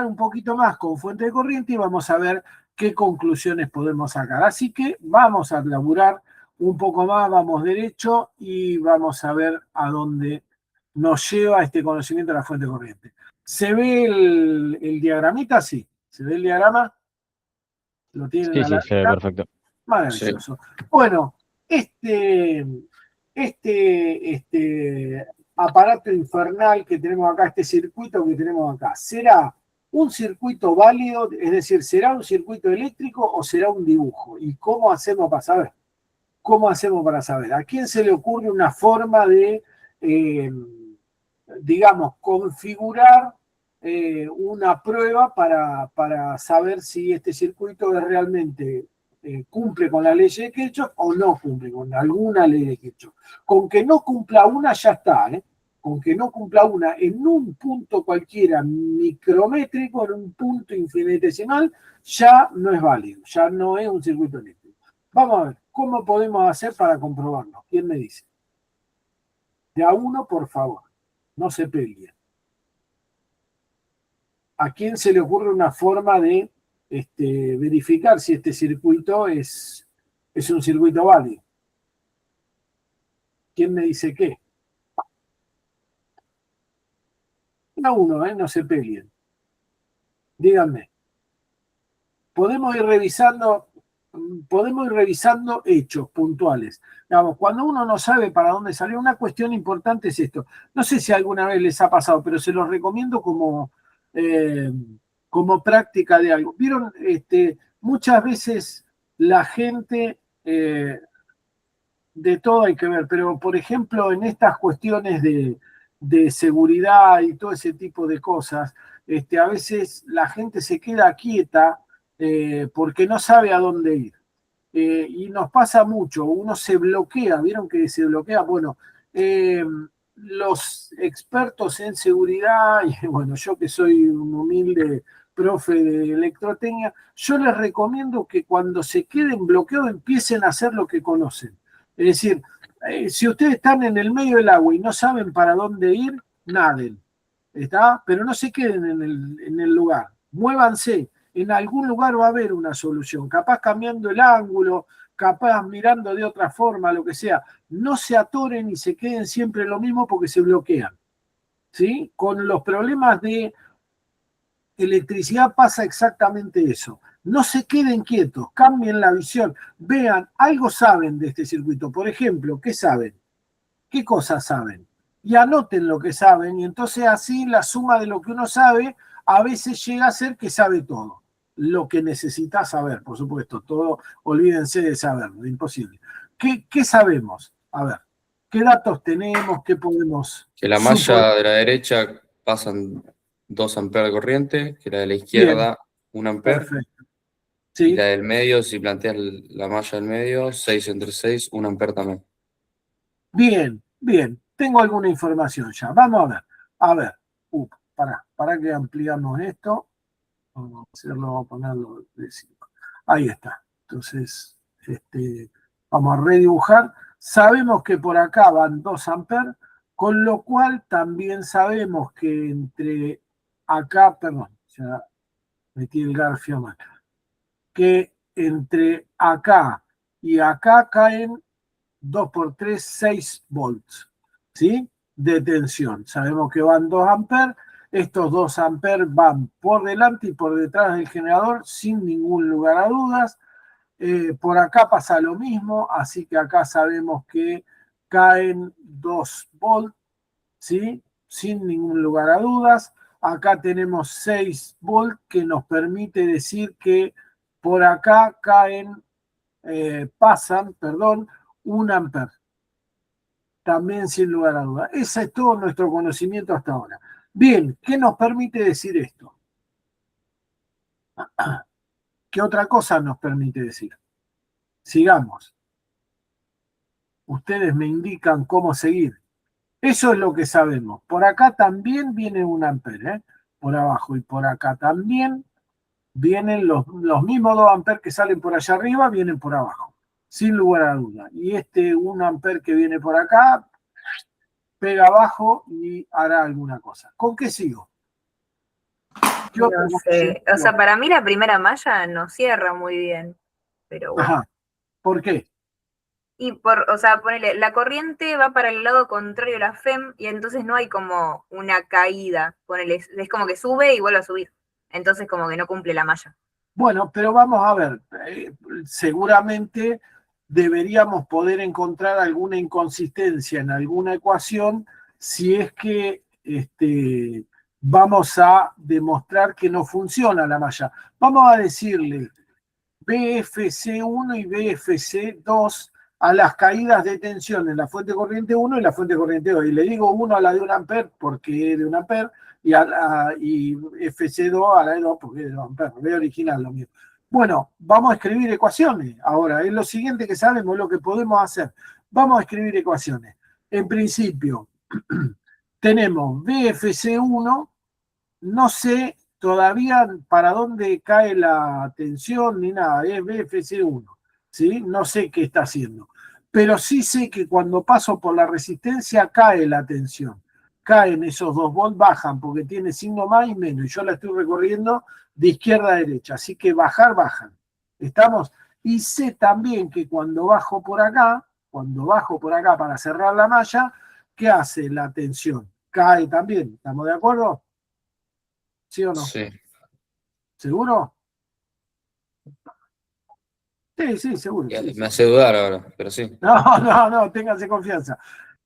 un poquito más con fuente de corriente y vamos a ver qué conclusiones podemos sacar. Así que vamos a laburar un poco más, vamos derecho y vamos a ver a dónde nos lleva este conocimiento de la fuente de corriente. ¿Se ve el diagramita? Sí. ¿Se ve el diagrama? ¿Lo tienen Sí, a la sí, se ve vista? perfecto. Maravilloso. Sí. Bueno, este aparato infernal que tenemos acá, este circuito que tenemos acá, ¿será un circuito válido? Es decir, ¿será un circuito eléctrico o será un dibujo? ¿Y cómo hacemos para saber? ¿Cómo hacemos para saber? ¿A quién se le ocurre una forma de, digamos, configurar una prueba para saber si este circuito es realmente cumple con la ley de Kirchhoff o no cumple con alguna ley de Kirchhoff? Con que no cumpla una ya está, ¿eh? Con que no cumpla una en un punto cualquiera micrométrico, en un punto infinitesimal, ya no es válido, ya no es un circuito eléctrico. Vamos a ver, ¿cómo podemos hacer para comprobarlo? ¿Quién me dice? De a uno, por favor, no se peleen. ¿A quién se le ocurre una forma de verificar si este circuito es un circuito válido? ¿Quién me dice qué? A uno, no se peleen. Díganme. Podemos ir revisando hechos puntuales. Digamos, cuando uno no sabe para dónde salió, una cuestión importante es esto. No sé si alguna vez les ha pasado, pero se los recomiendo como práctica de algo. Vieron, muchas veces la gente, de todo hay que ver, pero por ejemplo, en estas cuestiones de seguridad y todo ese tipo de cosas, a veces la gente se queda quieta porque no sabe a dónde ir. Y nos pasa mucho, uno se bloquea, ¿vieron que se bloquea? Bueno, los expertos en seguridad, y bueno, yo que soy un humilde profe de electrotecnia, yo les recomiendo que cuando se queden bloqueados empiecen a hacer lo que conocen. Es decir, si ustedes están en el medio del agua y no saben para dónde ir, naden, ¿está? Pero no se queden en el lugar, muévanse. En algún lugar va a haber una solución, capaz cambiando el ángulo, capaz mirando de otra forma, lo que sea. No se atoren y se queden siempre lo mismo porque se bloquean, ¿sí? Con los problemas de electricidad pasa exactamente eso. No se queden quietos, cambien la visión, vean, algo saben de este circuito. Por ejemplo, ¿qué saben? ¿Qué cosas saben? Y anoten lo que saben, y entonces así la suma de lo que uno sabe a veces llega a ser que sabe todo. Lo que necesita saber, por supuesto, todo, olvídense de saberlo, imposible. ¿Qué sabemos? A ver, ¿qué datos tenemos? ¿Qué podemos Que la suponer? malla de la derecha pasan 2 amperes de corriente, que la de la Bien, izquierda 1 amper, perfecto. y ¿Sí? la del medio, si planteas la malla del medio, 6 entre 6, 1 amper también. Bien, bien. Tengo alguna información ya. Vamos a ver. A ver. Para que ampliamos esto. Vamos a hacerlo, vamos a ponerlo de 5. Ahí está. Entonces, vamos a redibujar. Sabemos que por acá van 2 amperes, con lo cual también sabemos que entre acá, perdón, ya metí el garfio mal, que entre acá y acá caen 2 por 3, 6 volts, ¿sí? De tensión. Sabemos que van 2 amperes. Estos 2 amperes van por delante y por detrás del generador sin ningún lugar a dudas. Por acá pasa lo mismo, así que acá sabemos que caen 2 volts, ¿sí? Sin ningún lugar a dudas. Acá tenemos 6 volts que nos permite decir que por acá pasan, 1 amper. También sin lugar a dudas. Ese es todo nuestro conocimiento hasta ahora. Bien, ¿qué nos permite decir esto? ¿Qué otra cosa nos permite decir? Sigamos. Ustedes me indican cómo seguir. Eso es lo que sabemos. Por acá también viene 1 amper, por abajo. Y por acá también vienen los mismos 2 amperes que salen por allá arriba, vienen por abajo. Sin lugar a duda. Y 1 amper que viene por acá, pega abajo y hará alguna cosa. ¿Con qué sigo? Yo No como sé. O sea, ingeniero, para mí la primera malla no cierra muy bien, pero bueno. ajá, ¿por qué? Y o sea, ponele, la corriente va para el lado contrario a la FEM y entonces no hay como una caída. Ponele, es como que sube y vuelve a subir. Entonces como que no cumple la malla. Bueno, pero vamos a ver, seguramente deberíamos poder encontrar alguna inconsistencia en alguna ecuación si es que vamos a demostrar que no funciona la malla. Vamos a decirle BFC1 y BFC2 a las caídas de tensión en la fuente corriente 1 y la fuente corriente 2. Y le digo 1 a la de 1 amper porque es de 1 amper y FC2 a la de 2 porque es de 2 amperes. Ve original lo mío. Bueno, vamos a escribir ecuaciones. Ahora, es lo siguiente que sabemos, lo que podemos hacer. Vamos a escribir ecuaciones. En principio, tenemos BFC1, no sé todavía para dónde cae la tensión ni nada, es BFC1, ¿sí? No sé qué está haciendo. Pero sí sé que cuando paso por la resistencia cae la tensión. Caen esos 2 volts, bajan porque tiene signo más y menos. Y yo la estoy recorriendo de izquierda a derecha. Así que bajar, bajan. ¿Estamos? Y sé también que cuando bajo por acá para cerrar la malla, ¿qué hace la tensión? Cae también. ¿Estamos de acuerdo? ¿Sí o no? Sí. ¿Seguro? Sí, sí, seguro. Sí, Me sí. hace dudar ahora, pero sí. No, ténganse confianza.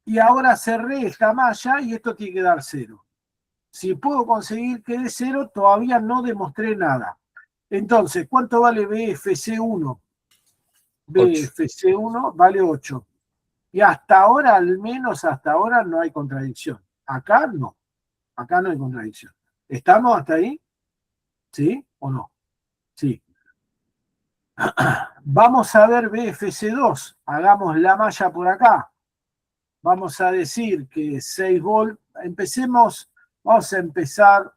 Y ahora cerré esta malla y esto tiene que dar 0. Si puedo conseguir que dé 0, todavía no demostré nada. Entonces, ¿cuánto vale BFC1? 8. BFC1 vale 8. Y hasta ahora, al menos hasta ahora, no hay contradicción. Acá no. Acá no hay contradicción. ¿Estamos hasta ahí? ¿Sí o no? Sí. Vamos a ver BFC2. Hagamos la malla por acá. Vamos a decir que 6 volts. Vamos a empezar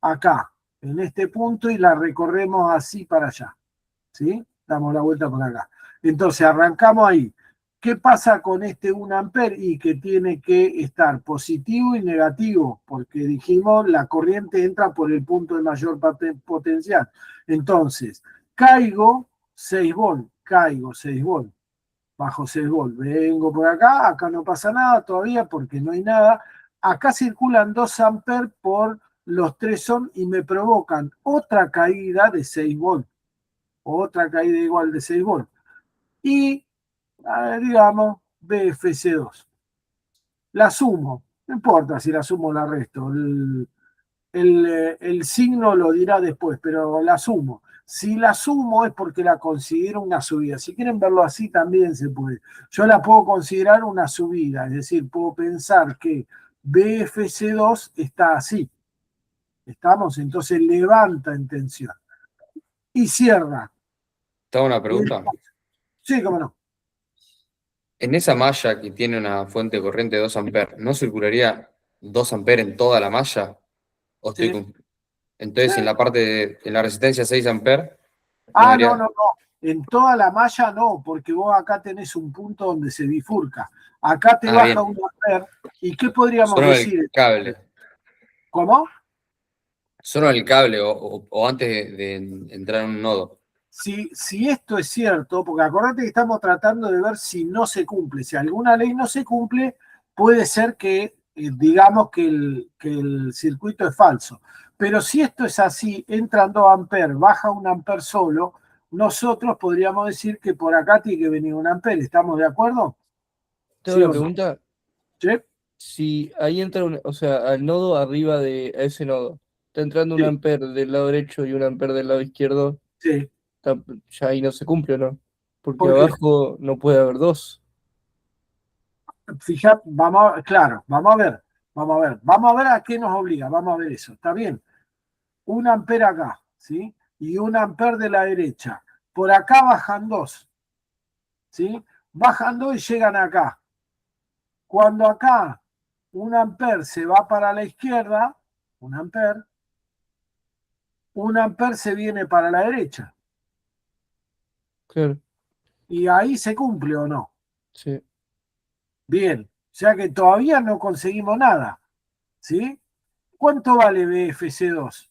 acá, en este punto, y la recorremos así para allá. ¿Sí? Damos la vuelta por acá. Entonces, arrancamos ahí. ¿Qué pasa con este 1 amper? Y que tiene que estar positivo y negativo, porque dijimos la corriente entra por el punto de mayor potencial. Entonces, caigo 6 volts, bajo 6 volts. Vengo por acá no pasa nada todavía porque no hay nada. Acá circulan 2 amperes por los 3 ohms y me provocan otra caída de 6 volts. Otra caída igual de 6 volts. Y, digamos, BFC2. La sumo. No importa si la sumo o la resto. El signo lo dirá después, pero la sumo. Si la sumo es porque la considero una subida. Si quieren verlo así, también se puede. Yo la puedo considerar una subida, es decir, puedo pensar que BFC2 está así. ¿Estamos? Entonces levanta en tensión. Y cierra. Te hago una pregunta. Sí, cómo no. En esa malla que tiene una fuente de corriente de 2 amperes, ¿no circularía 2 amperes en toda la malla? ¿O estoy Sí. Entonces, Sí. en la resistencia 6 amperes, no No, debería. no, no. En toda la malla no, porque vos acá tenés un punto donde se bifurca. Acá te Ah, baja bien. un amper. ¿Y qué podríamos Solo el decir? cable. ¿Cómo? Solo el cable o antes de entrar en un nodo. Si esto es cierto, porque acordate que estamos tratando de ver si no se cumple. Si alguna ley no se cumple, puede ser que digamos que el circuito es falso. Pero si esto es así, entran 2 amperes, baja un amper solo, nosotros podríamos decir que por acá tiene que venir un amper. ¿Estamos de acuerdo? Tengo ¿Sí una o no? pregunta. ¿Sí? Si ahí entra, o sea, al nodo arriba de a ese nodo, está entrando un Sí, amper del lado derecho y un amper del lado izquierdo, sí. ya ahí no se cumple, ¿no? Porque ¿Por qué? abajo no puede haber dos. Fíjate, claro, vamos a ver a qué nos obliga, vamos a ver eso, ¿está bien? Un amper acá, ¿sí? Y un amper de la derecha. Por acá bajan 2, ¿sí? Bajan 2 y llegan acá. Cuando acá un amper se va para la izquierda, un amper se viene para la derecha. Claro, Y ahí se cumple o no. sí. Bien, o sea que todavía no conseguimos nada, ¿sí? ¿Cuánto vale BFC2?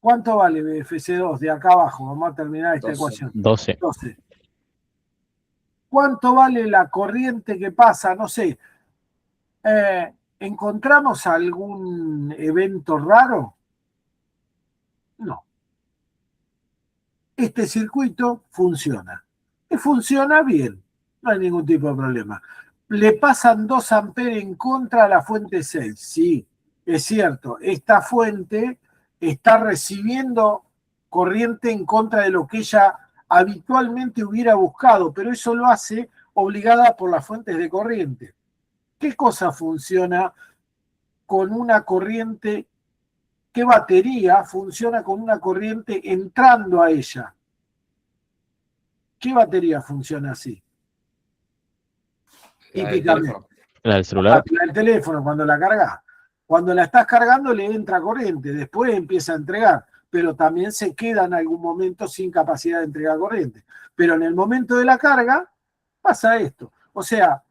¿Cuánto vale BFC2 de acá abajo? Vamos a terminar esta 12. ecuación. 12. 12. ¿Cuánto vale la corriente que pasa? No sé. ¿Encontramos algún evento raro? No. Este circuito funciona. Y funciona bien. No hay ningún tipo de problema. Le pasan 2 amperes en contra a la fuente 6. Sí, es cierto. Esta fuente está recibiendo corriente en contra de lo que ella habitualmente hubiera buscado, pero eso lo hace obligada por las fuentes de corriente. ¿Qué cosa funciona con una corriente? ¿Qué batería funciona con una corriente entrando a ella? ¿Qué batería funciona así? La del Típicamente. teléfono. ¿La del celular? La del teléfono, cuando la cargas. Cuando la estás cargando le entra corriente, después empieza a entregar, pero también se queda en algún momento sin capacidad de entregar corriente. Pero en el momento de la carga pasa esto. O sea,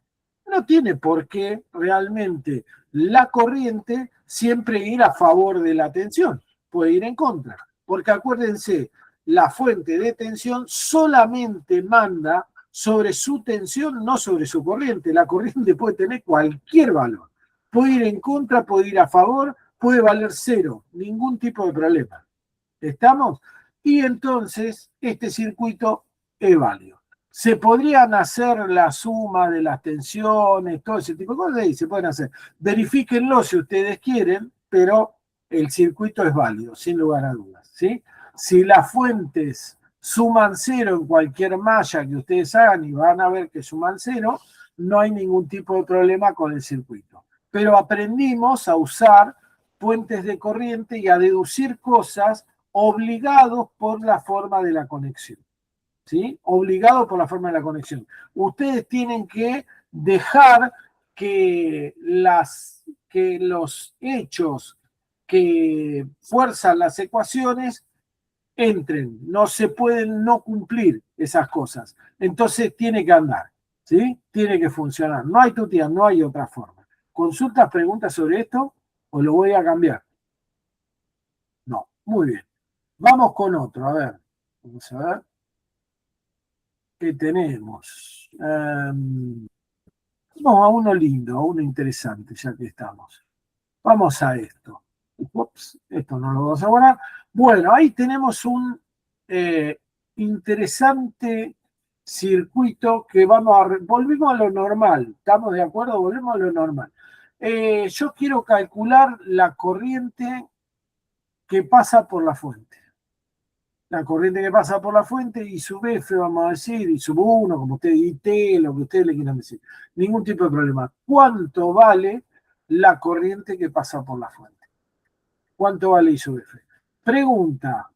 no tiene por qué realmente la corriente siempre ir a favor de la tensión, puede ir en contra. Porque acuérdense, la fuente de tensión solamente manda sobre su tensión, no sobre su corriente. La corriente puede tener cualquier valor. Puede ir en contra, puede ir a favor, puede valer 0, ningún tipo de problema. ¿Estamos? Y entonces este circuito es válido. Se podrían hacer la suma de las tensiones, todo ese tipo de cosas, y se pueden hacer. Verifíquenlo si ustedes quieren, pero el circuito es válido, sin lugar a dudas, ¿sí? Si las fuentes suman 0 en cualquier malla que ustedes hagan y van a ver que suman 0, no hay ningún tipo de problema con el circuito. Pero aprendimos a usar puentes de corriente y a deducir cosas obligados por la forma de la conexión. ¿Sí? Obligados por la forma de la conexión. Ustedes tienen que dejar que los hechos que fuerzan las ecuaciones entren. No se pueden no cumplir esas cosas. Entonces tiene que andar. ¿Sí? Tiene que funcionar. No hay tutía, no hay otra forma. ¿Consultas, preguntas sobre esto o lo voy a cambiar? No. Muy bien. Vamos con otro. A ver. Vamos a ver. ¿Qué tenemos? Vamos a uno lindo, a uno interesante, ya que estamos. Vamos a esto. Ups, esto no lo vamos a guardar. Bueno, ahí tenemos un interesante circuito que volvemos a lo normal. ¿Estamos de acuerdo? Volvemos a lo normal. Yo quiero calcular la corriente que pasa por la fuente. La corriente que pasa por la fuente y sub F, vamos a decir, y sub 1, como ustedes, IT, lo que ustedes le quieran decir. Ningún tipo de problema. ¿Cuánto vale la corriente que pasa por la fuente? ¿Cuánto vale I sub F? Pregunta,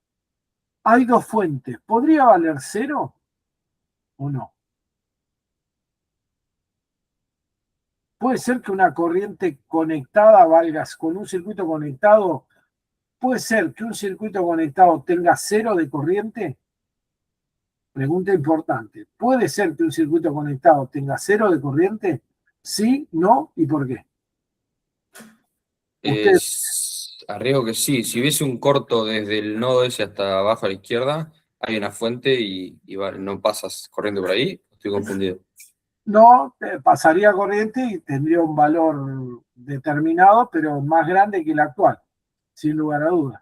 hay 2 fuentes. ¿Podría valer 0 o no? Puede ser que una corriente conectada valga, con un circuito conectado, puede ser que un circuito conectado tenga 0 de corriente. Pregunta importante. ¿Puede ser que un circuito conectado tenga 0 de corriente? ¿Sí? ¿No? ¿Y por qué? Arriesgo que sí. Si hubiese un corto desde el nodo ese hasta abajo a la izquierda, hay una fuente y vale, no pasas corriendo por ahí. Estoy confundido. No, pasaría corriente y tendría un valor determinado, pero más grande que el actual, sin lugar a dudas.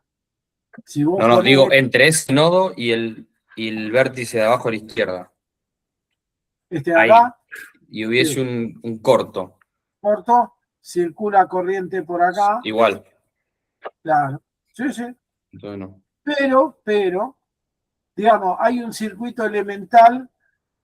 Si vos No, ponés digo entre ese nodo y el vértice de abajo a la izquierda. este de Ahí. acá, Y hubiese sí, un corto. corto, circula corriente por acá, Igual. claro, sí, sí. Entonces no. Pero, digamos, hay un circuito elemental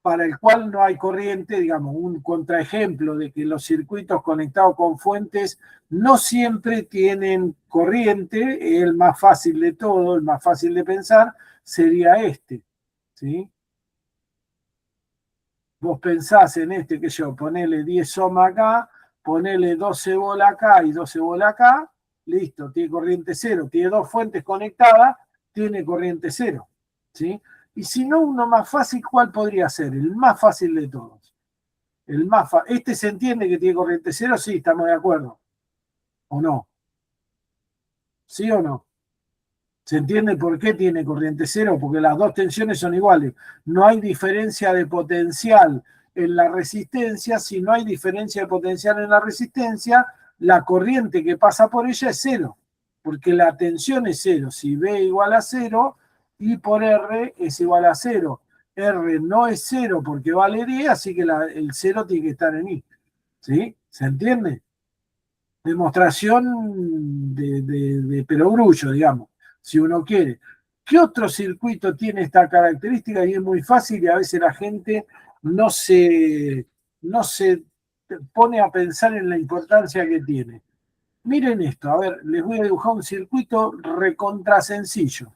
para el cual no hay corriente, digamos, un contraejemplo de que los circuitos conectados con fuentes no siempre tienen corriente, el más fácil de todo, el más fácil de pensar, sería este, ¿sí? Vos pensás en este, que yo, ponele 10 ohms acá, ponele 12 volt acá y 12 volt acá, listo, tiene corriente 0, tiene 2 fuentes conectadas, tiene corriente 0, ¿sí? Y si no, uno más fácil, ¿cuál podría ser? El más fácil de todos. ¿Este se entiende que tiene corriente cero? Sí, estamos de acuerdo. ¿O no? ¿Sí o no? ¿Se entiende por qué tiene corriente cero? Porque las dos tensiones son iguales. No hay diferencia de potencial en la resistencia. Si no hay diferencia de potencial en la resistencia, la corriente que pasa por ella es cero, porque la tensión es cero. Si B igual a cero, I por R es igual a cero. R no es cero porque vale 10, así que el cero tiene que estar en I. ¿Sí? ¿Se entiende? Demostración de perogrullo, digamos, si uno quiere. ¿Qué otro circuito tiene esta característica? Y es muy fácil y a veces la gente no se pone a pensar en la importancia que tiene. Miren esto, a ver, les voy a dibujar un circuito recontra sencillo.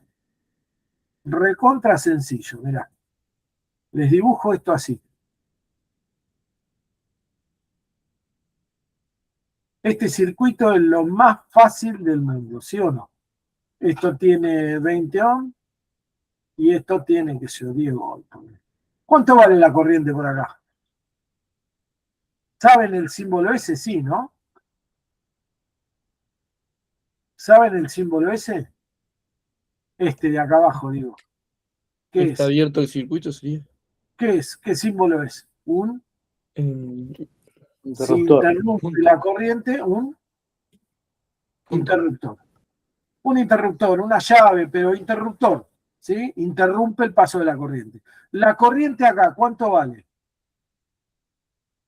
Recontra sencillo, mirá. Les dibujo esto así. Este circuito es lo más fácil del mundo, ¿sí o no? Esto tiene 20 ohms y esto tiene, qué sé yo, 10 volts. ¿Cuánto vale la corriente por acá? ¿Saben el símbolo S? Sí, ¿no? ¿Saben el símbolo S? Este de acá abajo, digo. ¿Qué Está es? abierto el circuito, sería. ¿Qué es? ¿Qué símbolo es? Un, si Interruptor. interrumpe Punto. la corriente, un Punto. interruptor. Un interruptor, una llave, pero interruptor, ¿sí? Interrumpe el paso de la corriente. La corriente acá, ¿cuánto vale?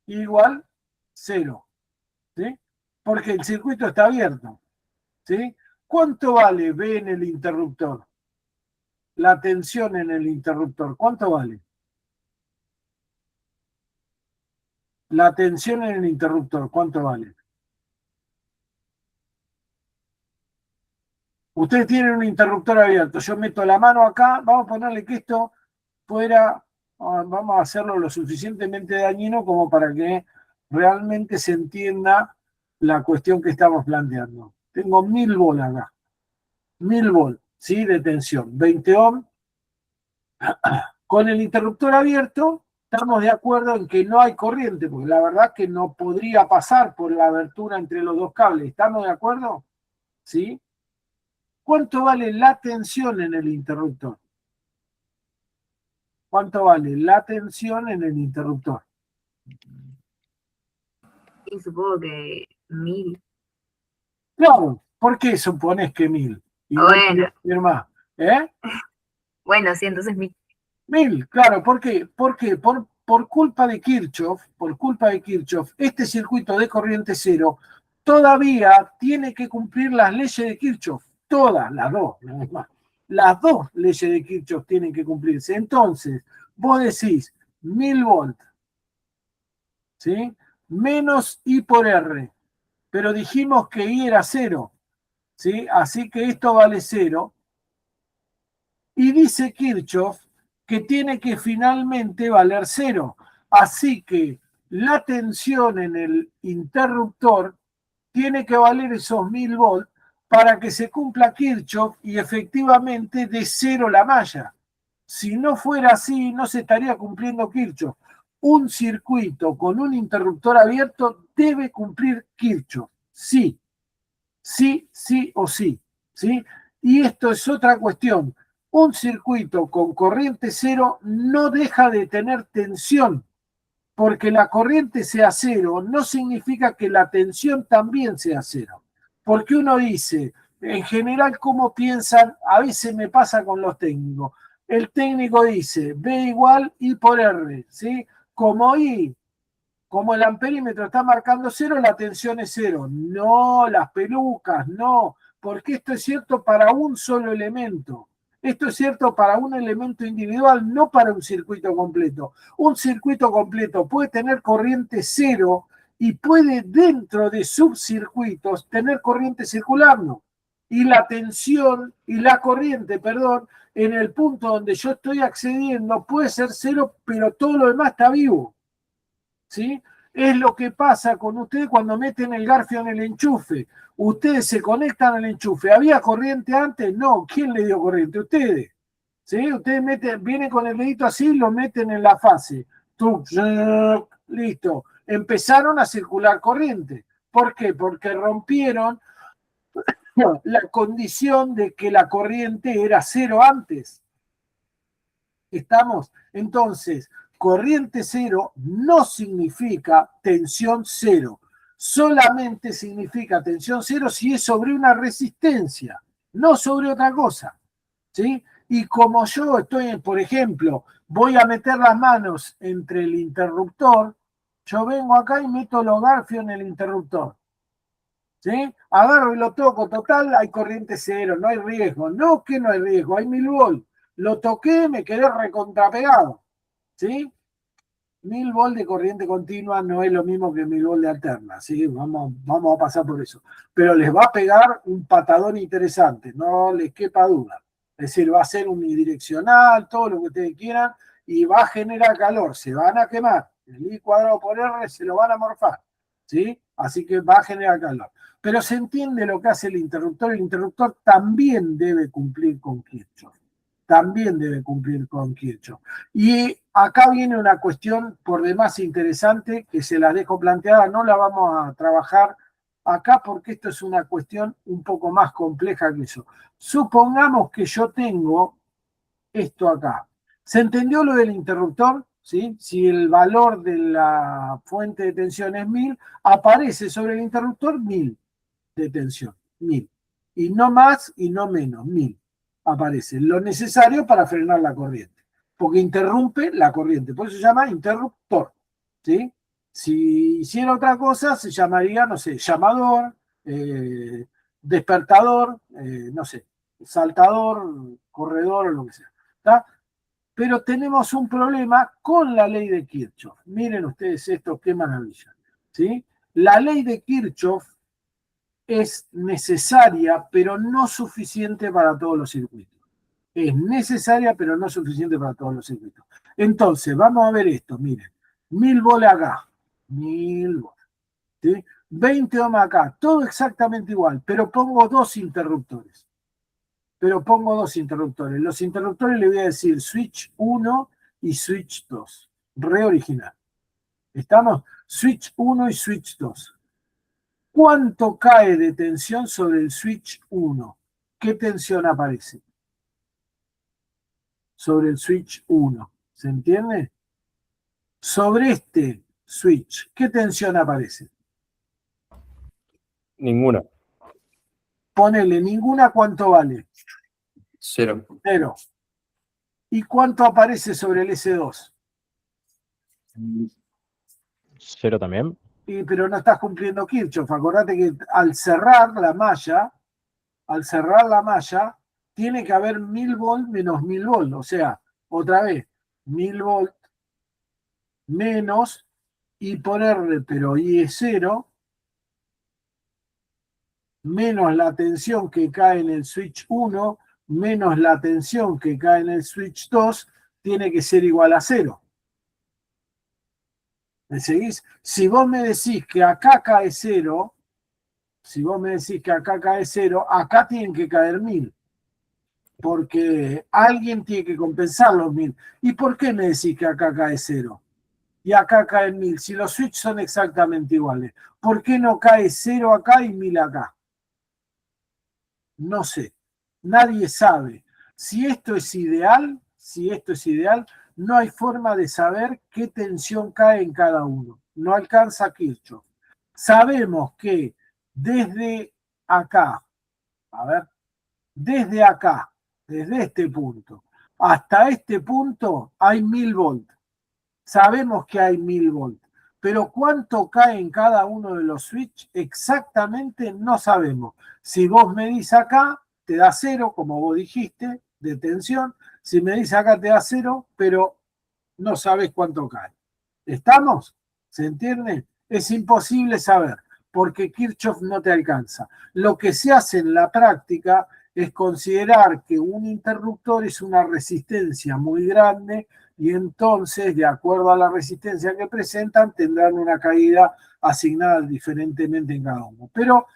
Igual 0, ¿sí? Porque el circuito está abierto, ¿sí? ¿Cuánto vale B en el interruptor? La tensión en el interruptor, ¿cuánto vale? La tensión en el interruptor, ¿cuánto vale? Ustedes tienen un interruptor abierto, yo meto la mano acá, vamos a ponerle que esto fuera, vamos a hacerlo lo suficientemente dañino como para que realmente se entienda la cuestión que estamos planteando. Tengo 1000 volts acá, 1000 volts, ¿sí? De tensión, 20 ohms. Con el interruptor abierto, estamos de acuerdo en que no hay corriente, porque la verdad que no podría pasar por la abertura entre los dos cables. ¿Estamos de acuerdo? ¿Sí? ¿Cuánto vale la tensión en el interruptor? ¿Cuánto vale la tensión en el interruptor? Y supongo que 1000. Claro, ¿por qué supones que 1000? Y no Bueno. podía decir más. ¿Eh? Bueno, sí, entonces 1000. 1000, claro, ¿por qué? ¿Por qué? Por culpa de Kirchhoff, este circuito de corriente cero todavía tiene que cumplir las leyes de Kirchhoff, todas, las dos, nada más. Las dos leyes de Kirchhoff tienen que cumplirse. Entonces, vos decís 1000 volts, ¿sí? Menos I por R, pero dijimos que I era 0, ¿sí? Así que esto vale 0. Y dice Kirchhoff que tiene que finalmente valer 0. Así que la tensión en el interruptor tiene que valer esos 1000 volts para que se cumpla Kirchhoff y efectivamente de 0 la malla. Si no fuera así, no se estaría cumpliendo Kirchhoff. Un circuito con un interruptor abierto debe cumplir Kirchhoff. Sí, sí, sí o sí. ¿Sí? Y esto es otra cuestión. Un circuito con corriente cero no deja de tener tensión, porque la corriente sea cero no significa que la tensión también sea cero. Porque uno dice, en general, ¿cómo piensan? A veces me pasa con los técnicos. El técnico dice, B igual I por R, ¿sí? Como el amperímetro está marcando 0, la tensión es 0. No, las pelucas, no, porque esto es cierto para un solo elemento. Esto es cierto para un elemento individual, no para un circuito completo. Un circuito completo puede tener corriente 0 y puede dentro de subcircuitos tener corriente circulando. Y la tensión y la corriente, perdón, en el punto donde yo estoy accediendo puede ser 0, pero todo lo demás está vivo. ¿Sí? Es lo que pasa con ustedes cuando meten el garfio en el enchufe. Ustedes se conectan al enchufe. ¿Había corriente antes? No. ¿Quién le dio corriente? Ustedes. ¿Sí? Ustedes vienen con el dedito así y lo meten en la fase. listo. Empezaron a circular corriente. ¿Por qué? Porque rompieron la condición de que la corriente era cero antes. ¿Estamos? Entonces, corriente cero no significa tensión cero. Solamente significa tensión cero si es sobre una resistencia, no sobre otra cosa. ¿Sí? Y como yo estoy, por ejemplo, voy a meter las manos entre el interruptor, yo vengo acá y meto los garfios en el interruptor. ¿Sí? Agarro y lo toco, total, hay corriente cero, no hay riesgo. No que no hay riesgo, hay 1000 volts. Lo toqué, me quedé recontrapegado. ¿Sí? 1000 volts de corriente continua no es lo mismo que 1000 volts de alterna. ¿Sí? Vamos a pasar por eso. Pero les va a pegar un patadón interesante, no les quepa duda. Es decir, va a ser unidireccional, todo lo que ustedes quieran, y va a generar calor, se van a quemar. El I cuadrado por R se lo van a morfar. ¿Sí? Así que va a generar calor. Pero se entiende lo que hace el interruptor también debe cumplir con Kirchhoff. También debe cumplir con Kirchhoff. Y acá viene una cuestión por demás interesante que se la dejo planteada, no la vamos a trabajar acá porque esto es una cuestión un poco más compleja que eso. Supongamos que yo tengo esto acá. ¿Se entendió lo del interruptor? ¿Sí? Si el valor de la fuente de tensión es 1000, aparece sobre el interruptor 1000 de tensión, 1000. Y no más y no menos, 1000. Aparece lo necesario para frenar la corriente, porque interrumpe la corriente, por eso se llama interruptor. ¿Sí? Si hiciera otra cosa, se llamaría, no sé, llamador, despertador, no sé, saltador, corredor o lo que sea. ¿Está? Pero tenemos un problema con la ley de Kirchhoff. Miren ustedes esto, qué maravilla. ¿Sí? La ley de Kirchhoff es necesaria, pero no suficiente para todos los circuitos. Es necesaria, pero no suficiente para todos los circuitos. Entonces, vamos a ver esto, miren. 1000 volts acá, 1000 volts. ¿Sí? 20 ohms acá, todo exactamente igual, pero pongo dos interruptores. Los interruptores le voy a decir switch 1 y switch 2. Re original. ¿Estamos? Switch 1 y switch 2. ¿Cuánto cae de tensión sobre el switch 1? ¿Qué tensión aparece? Sobre el switch 1. ¿Se entiende? Sobre este switch, ¿qué tensión aparece? Ninguna. Ponele ninguna, ¿cuánto vale? 0. 0. ¿Y cuánto aparece sobre el S2? 0 también. Pero no estás cumpliendo Kirchhoff. Acordate que al cerrar la malla, tiene que haber 1000 volts menos 1000 volts. O sea, otra vez, 1000 volts menos I por R, pero I es 0, menos la tensión que cae en el switch 1, menos la tensión que cae en el switch 2, tiene que ser igual a 0. ¿Me seguís? Si vos me decís que acá cae 0, acá tienen que caer 1000. Porque alguien tiene que compensar los 1000. ¿Y por qué me decís que acá cae 0? Y acá cae 1000. Si los switches son exactamente iguales, ¿por qué no cae 0 acá y 1000 acá? No sé. Nadie sabe. Si esto es ideal, no hay forma de saber qué tensión cae en cada uno. No alcanza Kirchhoff. Sabemos que desde acá, desde este punto, hasta este punto hay 1000 volts. Sabemos que hay 1000 volts. Pero cuánto cae en cada uno de los switches exactamente no sabemos. Si vos medís acá, te da 0, como vos dijiste, de tensión. Si medís acá, te da 0, pero no sabes cuánto cae. ¿Estamos? ¿Se entiende? Es imposible saber, porque Kirchhoff no te alcanza. Lo que se hace en la práctica es considerar que un interruptor es una resistencia muy grande y entonces, de acuerdo a la resistencia que presentan, tendrán una caída asignada diferentemente en cada uno. Pero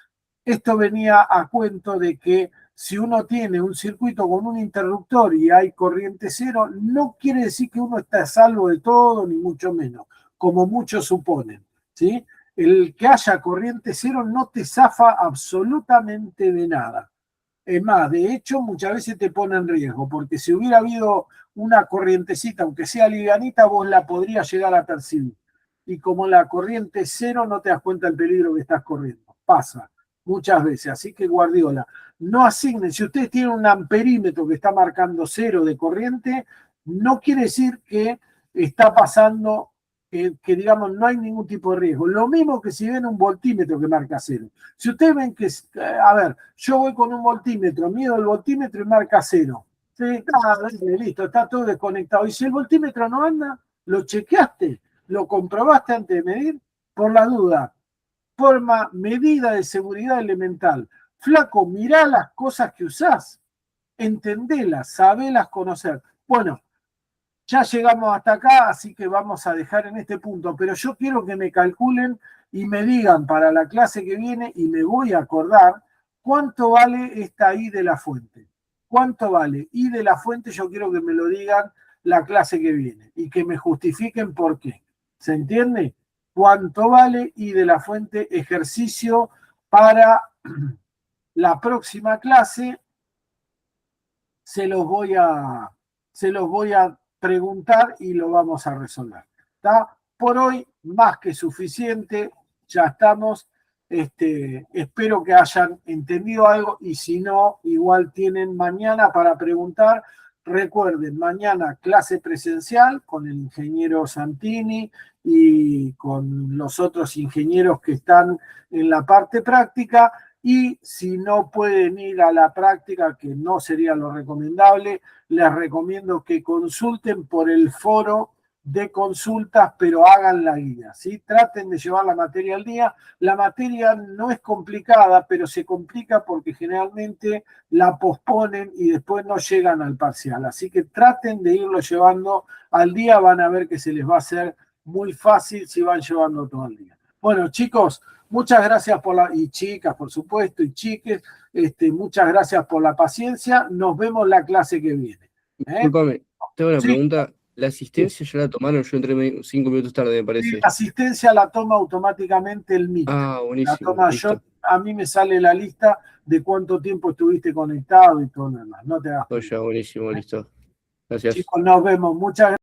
esto venía a cuento de que si uno tiene un circuito con un interruptor y hay corriente cero, no quiere decir que uno está a salvo de todo, ni mucho menos. como muchos suponen, ¿sí? El que haya corriente cero no te zafa absolutamente de nada. Es más, de hecho, muchas veces te pone en riesgo, porque si hubiera habido una corrientecita, aunque sea livianita, vos la podrías llegar a percibir. Y como la corriente es cero, no te das cuenta del peligro que estás corriendo. Pasa muchas veces. Así que Guardiola, no asignen. Si ustedes tienen un amperímetro que está marcando cero de corriente, no quiere decir que está pasando, que digamos no hay ningún tipo de riesgo. Lo mismo que si ven un voltímetro que marca cero. Si ustedes ven que, a ver, yo voy con un voltímetro, mido el voltímetro y marca cero. Sí, listo, está todo desconectado. Y si el voltímetro no anda, lo chequeaste, lo comprobaste antes de medir, por la duda. Forma medida de seguridad elemental. Flaco, mirá las cosas que usás, entendelas, sabelas conocer. Bueno, ya llegamos hasta acá, así que vamos a dejar en este punto, pero yo quiero que me calculen y me digan para la clase que viene, y me voy a acordar, cuánto vale esta I de la fuente. ¿Cuánto vale I de la fuente? Yo quiero que me lo digan la clase que viene y que me justifiquen por qué. ¿Se entiende? ¿Cuánto vale I de la fuente? Ejercicio para la próxima clase. Se los voy a preguntar y lo vamos a resolver. ¿Está? Por hoy, más que suficiente, ya estamos. Espero que hayan entendido algo y si no, igual tienen mañana para preguntar. Recuerden, mañana clase presencial con el ingeniero Santini y con los otros ingenieros que están en la parte práctica. Y si no pueden ir a la práctica, que no sería lo recomendable, les recomiendo que consulten por el foro de consultas, pero hagan la guía, ¿sí? Traten de llevar la materia al día. La materia no es complicada, pero se complica porque generalmente la posponen y después no llegan al parcial. Así que traten de irlo llevando al día, van a ver que se les va a hacer muy fácil si van llevando todo el día. Bueno, chicos, muchas gracias y chicas, por supuesto, y chiques, muchas gracias por la paciencia. Nos vemos la clase que viene. Disculpame, tengo una Sí. pregunta. ¿La asistencia ya la tomaron? Yo entré 5 minutos tarde, me Y parece. la asistencia la toma automáticamente el MIT. Ah, La buenísimo. toma Listo. a mí me sale la lista de cuánto tiempo estuviste conectado y todo lo demás. No te hagas. Ya, buenísimo, listo. Gracias. Chicos, nos vemos. Muchas gracias.